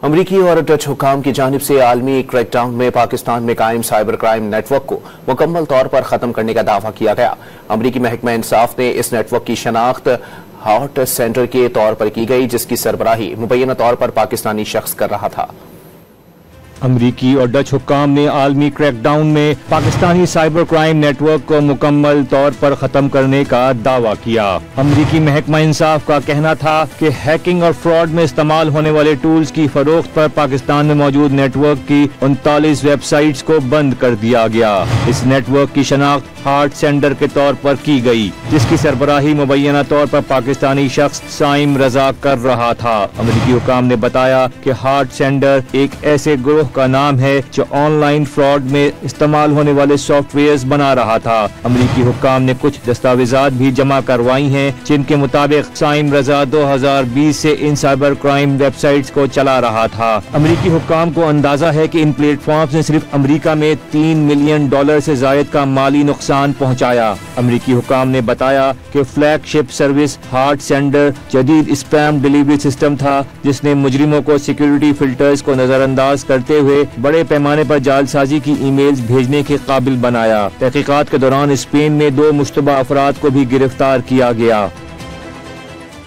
امریکی اور ڈچ حکام کی جانب سے عالمی کریک ڈاؤن میں پاکستان میں قائم سائبر کرائم نیٹ ورک کو مکمل طور پر ختم کرنے کا دعویٰ کیا گیا۔ امریکی محکمہ انصاف نے اس نیٹ ورک کی شناخت ہارٹ سینٹر کے طور پر کی گئی، جس کی سربراہی مبینہ طور پر پاکستانی شخص کر رہا تھا۔ امریکی اور ڈچ حکام نے عالمی کریک ڈاؤن میں Pakistani cyber crime network کو مکمل طور پر ختم کرنے کا دعویٰ کیا۔ امریکی محکمہ انصاف کا کہنا تھا کہ ہیکنگ اور فراڈ میں استعمال ہونے والے ٹولز کی فروخت پر پاکستان میں موجود نیٹ ورک کی 39 ویب سائٹس کو بند کر دیا گیا۔ اس نیٹ ورک کی شناخت ہارٹ سینٹر کے طور پر کی گئی، جس کی سربراہی مبینہ طور پر پاکستانی شخص سائم رضا کر رہا تھا۔ امریکی حکام نے بتایا کہ ہارٹ سینٹر ایک ایسے گروہ کا نام ہے جو آن لائن فراڈ میں استعمال ہونے والے سافٹ ویئرز بنا رہا تھا۔ امریکی حکام نے کچھ دستاویزات بھی جمع کروائی ہیں جن کے مطابق سائم رضا 2020 سے ان سائبر کرائم ویب سائٹس کو چلا رہا تھا۔ امریکی حکام کو اندازہ ہے کہ ان پلیٹ فارمز نے صرف امریکہ میں $3 ملین سے زائد کا مالی نقصان پہنچایا۔ امریکی حکام نے بتایا کہ فلیگ شپ سروس ہارٹ سینڈر جدید اسپیم ڈیلیوری سسٹم تھا جس نے مجرموں کو سیکیورٹی فلٹرز کو نظر انداز کرتے ہوئے بڑے پیمانے پر جعل سازی کی ای میلز بھیجنے کے قابل بنایا۔ تحقیقات کے دوران اسپین میں 2 مشتبہ افراد کو بھی گرفتار کیا گیا۔